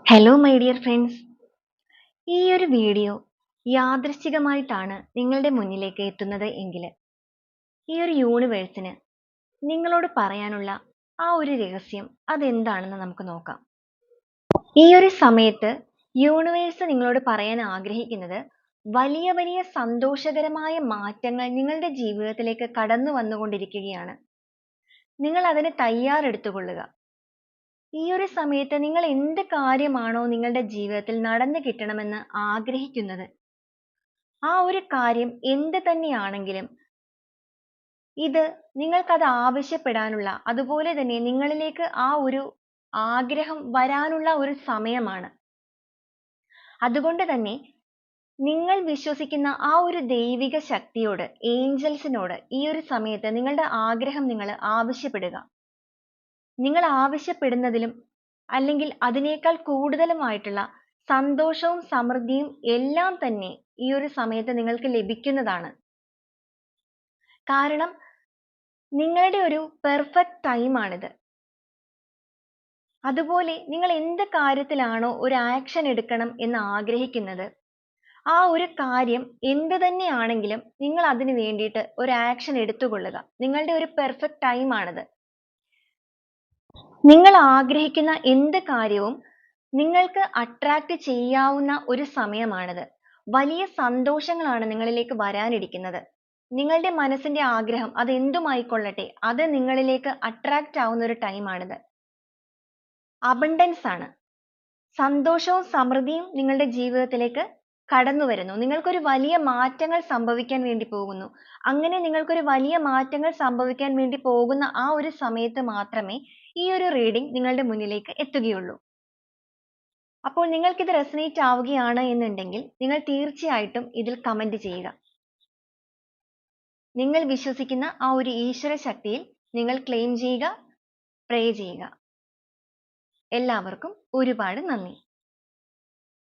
Hello my dear friends, ഈ ഒരു video യാദൃശ്ചികമായിട്ടാണ് നിങ്ങളുടെ മുന്നിലേക്ക് എത്തുന്നത് എങ്കിൽ ഈ ഒരു യൂണിവേഴ്സിന് നിങ്ങളോട് പറയാനുള്ള ആ ഒരു രഹസ്യം അതെന്താണെന്ന് നമുക്ക് നോക്കാം. ഈ ഒരു സമയത്ത് യൂണിവേഴ്സ് നിങ്ങളോട് പറയാൻ ആഗ്രഹിക്കുന്നത് വലിയ വലിയ സന്തോഷകരമായ മാറ്റങ്ങൾ നിങ്ങളുടെ ജീവിതത്തിലേക്ക് കടന്നു വന്നുകൊണ്ടിരിക്കുകയാണ്. നിങ്ങൾ അതിന് തയ്യാറെടുത്തുകൊള്ളുക. ഈ ഒരു സമയത്ത് നിങ്ങൾ എന്ത് കാര്യമാണോ നിങ്ങളുടെ ജീവിതത്തിൽ നടന്നു കിട്ടണമെന്ന് ആഗ്രഹിക്കുന്നത്, ആ ഒരു കാര്യം എന്ത് തന്നെയാണെങ്കിലും ഇത് നിങ്ങൾക്കത് ആവശ്യപ്പെടാനുള്ള, അതുപോലെ തന്നെ നിങ്ങളിലേക്ക് ആ ഒരു ആഗ്രഹം വരാനുള്ള ഒരു സമയമാണ്. അതുകൊണ്ട് തന്നെ നിങ്ങൾ വിശ്വസിക്കുന്ന ആ ഒരു ദൈവിക ശക്തിയോട്, ഏഞ്ചൽസിനോട് ഈ ഒരു സമയത്ത് നിങ്ങളുടെ ആഗ്രഹം നിങ്ങൾ ആവശ്യപ്പെടുക. നിങ്ങൾ ആവശ്യപ്പെടുന്നതിലും അല്ലെങ്കിൽ അതിനേക്കാൾ കൂടുതലുമായിട്ടുള്ള സന്തോഷവും സമൃദ്ധിയും എല്ലാം തന്നെ ഈ ഒരു സമയത്ത് നിങ്ങൾക്ക് ലഭിക്കുന്നതാണ്. കാരണം നിങ്ങളുടെ ഒരു പെർഫെക്റ്റ് ടൈമാണിത്. അതുപോലെ നിങ്ങൾ എന്ത് കാര്യത്തിലാണോ ഒരു ആക്ഷൻ എടുക്കണം എന്ന് ആഗ്രഹിക്കുന്നത്, ആ ഒരു കാര്യം എന്ത് തന്നെയാണെങ്കിലും നിങ്ങൾ അതിന് വേണ്ടിയിട്ട് ഒരു ആക്ഷൻ എടുത്തുകൊള്ളുക. നിങ്ങളുടെ ഒരു പെർഫെക്റ്റ് ടൈമാണിത്. നിങ്ങൾ ആഗ്രഹിക്കുന്ന എന്ത് കാര്യവും നിങ്ങൾക്ക് അട്രാക്റ്റ് ചെയ്യാവുന്ന ഒരു സമയമാണിത്. വലിയ സന്തോഷങ്ങളാണ് നിങ്ങളിലേക്ക് വരാനിരിക്കുന്നത്. നിങ്ങളുടെ മനസ്സിന്റെ ആഗ്രഹം അത് എന്തുമായിക്കൊള്ളട്ടെ, അത് നിങ്ങളിലേക്ക് അട്രാക്റ്റ് ആവുന്ന ഒരു ടൈമാണിത്. അബണ്ടൻസ് ആണ്. സന്തോഷവും സമൃദ്ധിയും നിങ്ങളുടെ ജീവിതത്തിലേക്ക് കടന്നു വരുന്നു. നിങ്ങൾക്കൊരു വലിയ മാറ്റങ്ങൾ സംഭവിക്കാൻ വേണ്ടി പോകുന്നു. അങ്ങനെ നിങ്ങൾക്കൊരു വലിയ മാറ്റങ്ങൾ സംഭവിക്കാൻ വേണ്ടി പോകുന്ന ആ ഒരു സമയത്ത് മാത്രമേ ഈ ഒരു റീഡിംഗ് നിങ്ങളുടെ മുന്നിലേക്ക് എത്തുകയുള്ളൂ. അപ്പോൾ നിങ്ങൾക്കിത് റെസനേറ്റ് ആവുകയാണ് എന്നുണ്ടെങ്കിൽ നിങ്ങൾ തീർച്ചയായിട്ടും ഇതിൽ കമന്റ് ചെയ്യുക. നിങ്ങൾ വിശ്വസിക്കുന്ന ആ ഒരു ഈശ്വര ശക്തിയിൽ നിങ്ങൾ ക്ലെയിം ചെയ്യുക, പ്രേ ചെയ്യുക. എല്ലാവർക്കും ഒരുപാട് നന്ദി.